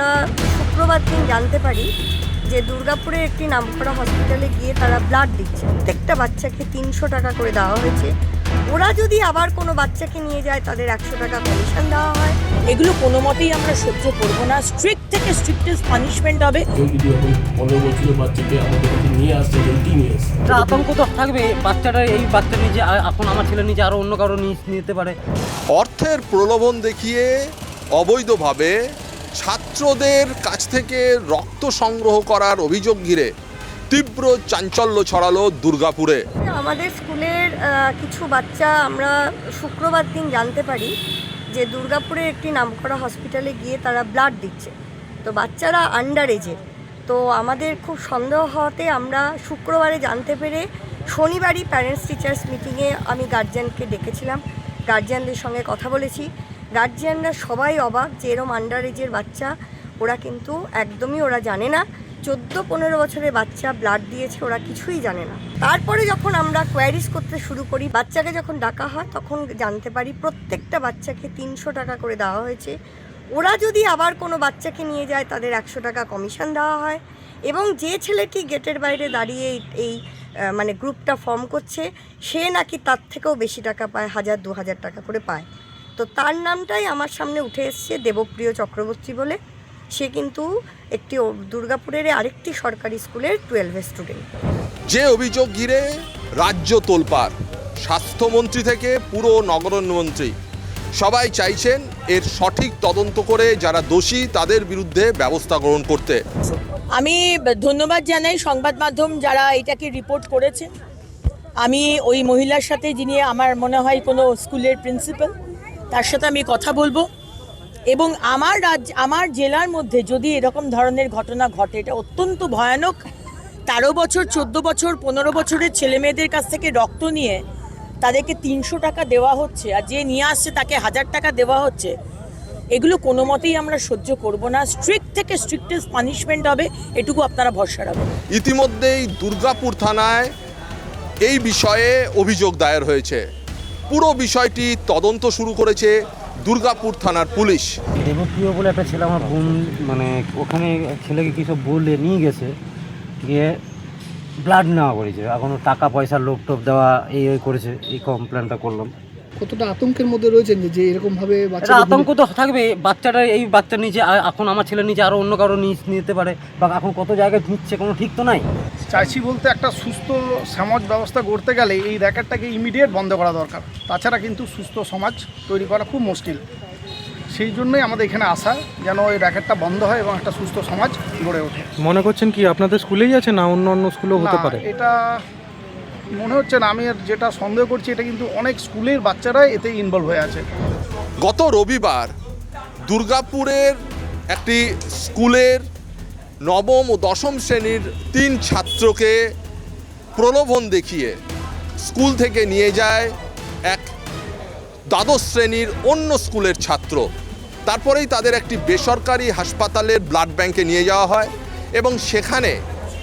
আমরা শুক্রবার দিন জানতে পারি যে দুর্গাপুরের একটি নামকরা হসপিটালে গিয়ে তারা ব্লাড দিচ্ছে। প্রত্যেকটা বাচ্চাকে 300 টাকা করে দেওয়া হয়েছে। ওরা যদি আবার কোনো বাচ্চাকে নিয়ে যায় তাদের 100 টাকা কমিশন দেওয়া হয়। এগুলো কোনো মতেই আমরা সহ্য করব না। স্ট্রিক্ট থেকে স্ট্রিক্টেস্ট পানিশমেন্ট হবে। যদি এখন 15 বছরের বাচ্চাকে আমাদের কাছে নিয়ে আসছে 18 ইয়ার্স, আতঙ্ক তো থাকবে। বাচ্চাটা এই বাচ্চা নিজে এখন আমার ছেলে নিজে আরও অন্য কারো নিতে পারে। অর্থের প্রলোভন দেখিয়ে অবৈধভাবে ছাত্রদের কাছ থেকে রক্ত সংগ্রহ করার অভিযোগ ঘিরে তীব্র চাঞ্চল্য ছড়ালো দুর্গাপুরে। আমাদের স্কুলের কিছু বাচ্চা আমরা শুক্রবার দিন জানতে পারি যে দুর্গাপুরের একটি নামকরা হসপিটালে গিয়ে তারা ব্লাড দিচ্ছে। তো বাচ্চারা আন্ডার এজের। তো আমাদের খুব সন্দেহ হওয়াতে আমরা শুক্রবারে জানতে পেরে শনিবারই প্যারেন্টস টিচার্স মিটিংয়ে আমি গার্জিয়ানকে ডেকেছিলাম, গার্জিয়ানদের সঙ্গে কথা বলেছি। গার্জিয়ানরা সবাই অবাক যে এরম আন্ডার এজের বাচ্চা ওরা কিন্তু একদমই ওরা জানে না। 14-15 বছরের বাচ্চা ব্লাড দিয়েছে, ওরা কিছুই জানে না। তারপরে যখন আমরা কোয়ারিজ করতে শুরু করি, বাচ্চাকে যখন ডাকা হয় তখন জানতে পারি প্রত্যেকটা বাচ্চাকে 300 টাকা করে দেওয়া হয়েছে। ওরা যদি আবার কোনো বাচ্চাকে নিয়ে যায় তাদের 100 টাকা কমিশন দেওয়া হয়। এবং যে ছেলেটি গেটের বাইরে দাঁড়িয়ে এই মানে গ্রুপটা ফর্ম করছে সে নাকি তার থেকেও বেশি টাকা পায়, 1000-2000 টাকা করে পায়। তো তার নামটাই আমার সামনে উঠে এসছে, দেবপ্রিয় চক্রবর্তী বলে। সে কিন্তু একটি দুর্গাপুরের আরেকটি সরকারি স্কুলের 12 স্টুডেন্ট। যে অভিযোগ ঘিরে রাজ্য তোলপাড়, স্বাস্থ্যমন্ত্রী থেকে পুরো নগরোন্নয়নমন্ত্রী সবাই চাইছেন এর সঠিক তদন্ত করে যারা দোষী তাদের বিরুদ্ধে ব্যবস্থা গ্রহণ করতে। আমি ধন্যবাদ জানাই সংবাদ মাধ্যম যারা এটাকে রিপোর্ট করেছে। আমি ওই মহিলার সাথে, যিনি আমার মনে হয় কোনো স্কুলের প্রিন্সিপাল, তার সাথে আমি কথা বলবো। এবং আমার জেলার মধ্যে যদি এরকম ধরনের ঘটনা ঘটে, এটা অত্যন্ত ভয়ানক। 13 বছর, 14 বছর, 15 বছরের ছেলে মেয়েদের কাছ থেকে রক্ত নিয়ে তাদেরকে 300 টাকা দেওয়া হচ্ছে, আর যে নিয়ে আসছে তাকে 1000 টাকা দেওয়া হচ্ছে। এগুলো কোনো মতেই আমরা সহ্য করব না। স্ট্রিক্ট থেকে স্ট্রিক্টেস্ট পানিশমেন্ট হবে, এটুকু আপনারা ভরসা রাখবেন। ইতিমধ্যেই দুর্গাপুর থানায় এই বিষয়ে অভিযোগ দায়ের হয়েছে। পুরো বিষয়টি তদন্ত শুরু করেছে দুর্গাপুর থানার পুলিশ। দেবপ্রিয় বলে একটা ছেলে আমার বোন, মানে ওখানে ছেলেকে কী সব বলে নিয়ে গেছে, গিয়ে ব্লাড নেওয়া করেছে। এখন টাকা পয়সার লোভ টোপ দেওয়া এই করেছে। এই কমপ্লেনটা করলাম। কতটা আতঙ্কের মধ্যে রয়েছেন যে এরকম ভাবে আতঙ্ক তো থাকবে। বাচ্চাটা এই বাচ্চা নিজে এখন আমার ছেলে নিজে আরও অন্য কারো নিতে পারে, বা এখন কত জায়গায় নিচ্ছে কোনো ঠিক তো নাই। চাইছি বলতে একটা সুস্থ সমাজ ব্যবস্থা গড়তে গেলে এই র্যাকেটটাকে ইমিডিয়েট বন্ধ করা দরকার। তাছাড়া কিন্তু সুস্থ সমাজ তৈরি করা খুব মুশকিল। সেই জন্যই আমাদের এখানে আসা, যেন এই র্যাকেটটা বন্ধ হয় এবং একটা সুস্থ সমাজ গড়ে ওঠে। মনে করছেন কি আপনাদের স্কুলেই আছে না অন্য অন্য স্কুলেও হতে পারে? এটা মনে হচ্ছে না। আমি যেটা সন্দেহ করছি এটা কিন্তু অনেক স্কুলের বাচ্চারাই এতে ইনভলভ হয়ে আছে। গত রবিবার দুর্গাপুরের একটি স্কুলের 9ম ও 10ম শ্রেণীর 3 ছাত্রকে প্রলোভন দেখিয়ে স্কুল থেকে নিয়ে যায় এক দ্বাদশ শ্রেণীর অন্য স্কুলের ছাত্র। তারপরেই তাদের একটি বেসরকারি হাসপাতালের ব্লাড ব্যাংকে নিয়ে যাওয়া হয় এবং সেখানে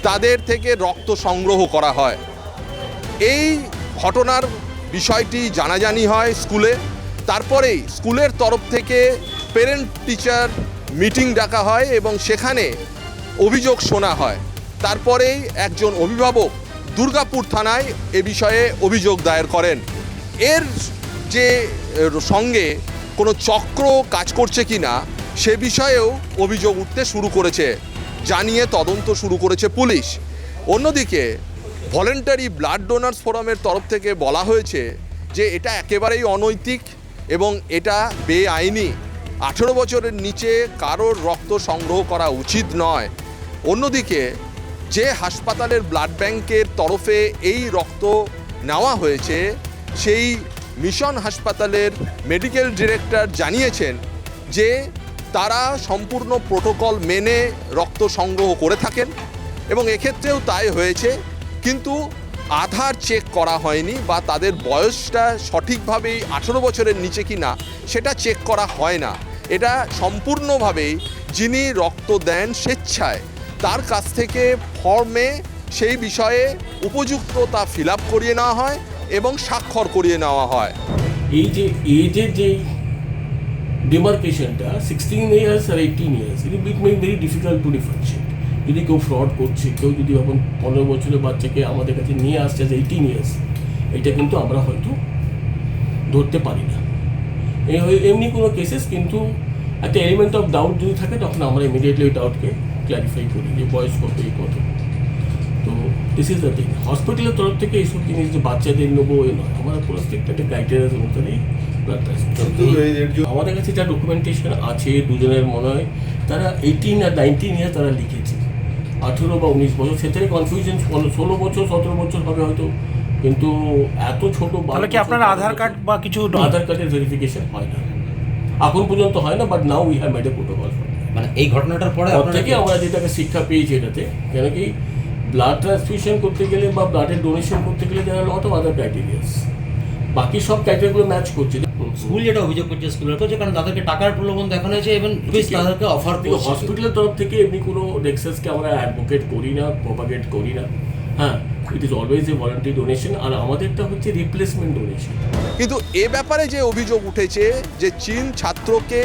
তাদের থেকে রক্ত সংগ্রহ করা হয়। এই ঘটনার বিষয়টি জানাজানি হয় স্কুলে। তারপরেই স্কুলের তরফ থেকে প্যারেন্ট টিচার মিটিং ডাকা হয় এবং সেখানে অভিযোগ শোনা হয়। তারপরেই একজন অভিভাবক দুর্গাপুর থানায় এ বিষয়ে অভিযোগ দায়ের করেন। এর যে সঙ্গে কোনো চক্র কাজ করছে কি না সে বিষয়েও অভিযোগ উঠতে শুরু করেছে, জানিয়ে তদন্ত শুরু করেছে পুলিশ। অন্যদিকে ভলেন্টারি ব্লাড ডোনার্স ফোরামের তরফ থেকে বলা হয়েছে যে এটা একেবারেই অনৈতিক এবং এটা বেআইনি। 18 বছরের নিচে কারোর রক্ত সংগ্রহ করা উচিত নয়। অন্যদিকে যে হাসপাতালের ব্লাড ব্যাংকের তরফে এই রক্ত নেওয়া হয়েছে সেই মিশন হাসপাতালের মেডিকেল ডিরেক্টর জানিয়েছেন যে তারা সম্পূর্ণ প্রোটোকল মেনে রক্ত সংগ্রহ করে থাকেন এবং এক্ষেত্রেও তাই হয়েছে। কিন্তু আধার চেক করা হয়নি বা তাদের বয়সটা সঠিকভাবেই 18 বছরের নিচে কি না সেটা চেক করা হয় না। এটা সম্পূর্ণভাবেই যিনি রক্ত দেন স্বেচ্ছায় তার কাছ থেকে ফর্মে সেই বিষয়ে উপযুক্ত তা ফিল আপ করিয়ে নেওয়া হয় এবং স্বাক্ষর করিয়ে নেওয়া হয়। এই যে এজের যে ডিমার্কেশনটা 16 ইয়ার্স আর 18 years it make very difficult to differentiate. যদি কেউ ফ্রড করছে, কেউ যদি এখন 15 বছরের বাচ্চাকে আমাদের কাছে নিয়ে আসছে 18 ইয়ার্স, এটা কিন্তু আমরা হয়তো ধরতে পারি না। এমনি কোনো কেসেস কিন্তু একটা এলিমেন্ট অফ ডাউট যদি থাকে তখন আমরা ইমিডিয়েটলি ওই ডাউটকে ক্ল্যারিফাই করি যে বয়স কত, এই কত। তো দিস ইজ দ্য থিং। হসপিটালের তরফ থেকে এইসব জিনিস যে বাচ্চাদের নেবো এই নয়, আমরা পুরো স্ট্রিক্ট একটা ক্রাইটেরিয়াস অনুসারেই ব্লাড ট্রান্সফিউশন। আমাদের কাছে যা ডকুমেন্টেশন আছে, দুজনের মনে হয় তারা 18 আর 19 ইয়ার তারা লিখেছে, 18 বা 19 বছর, সেটাই কনফিউশন 16 বছর 17 বছর হবে হয়তো, কিন্তু এত ছোট। তাহলে কি আপনার আধার কার্ড বা কিছু আধার কার্ডের ভেরিফিকেশন হয় না এখন পর্যন্ত, হয় না, but now we have made a protocol. মানে এই ঘটনাটার পরে থেকে আমরা যেটাকে শিক্ষা পেয়েছি এটাতে, কেন কি ব্লাড ট্রান্সফিউশন করতে গেলে বা ব্লাডের ডোনেশন করতে গেলে যারা লট অফ আদার ক্রাইটেরিয়াস, বাকি সব ক্রাইটেরিয়াগুলো ম্যাচ করছে। স্কুল যেটা অভিযোগ করছে স্কুলের করছে, কারণ তাদেরকে টাকার প্রলোভন দেখানো হয়েছে এবং তাদেরকে অফার করছে। হসপিটালের তরফ থেকে এমনি কোনো নেক্সাসকে আমরা অ্যাডভোকেট করি না, প্রপাগেট করি না। হ্যাঁ, it is always a voluntary donation, আর আমাদেরটা হচ্ছে রিপ্লেসমেন্ট ডোনেশন। কিন্তু এ ব্যাপারে যে অভিযোগ উঠেছে যে চীন ছাত্রকে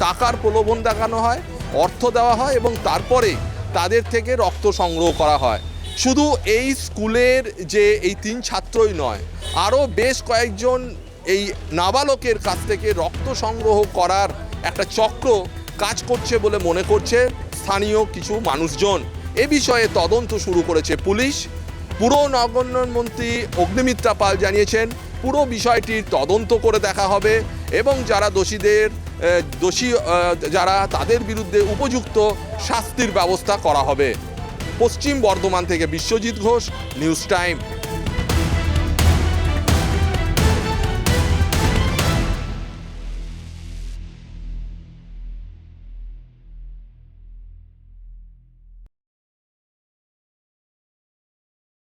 টাকার প্রলোভন দেখানো হয়, অর্থ দেওয়া হয় এবং তারপরে তাদের থেকে রক্ত সংগ্রহ করা হয়। শুধু এই স্কুলের যে এই 3 ছাত্রই নয়, আরও বেশ কয়েকজন এই নাবালকের কাছ থেকে রক্ত সংগ্রহ করার একটা চক্র কাজ করছে বলে মনে করছে স্থানীয় কিছু মানুষজন। এ বিষয়ে তদন্ত শুরু করেছে পুলিশ। পুর নগর মন্ত্রী অগ্নিমিত্রা পাল জানিয়েছেন পুরো বিষয়টির তদন্ত করে দেখা হবে এবং যারা দোষী যারা তাদের বিরুদ্ধে উপযুক্ত শাস্তির ব্যবস্থা করা হবে। পশ্চিম বর্ধমান থেকে বিশ্বজিৎ ঘোষ, নিউজ টাইম।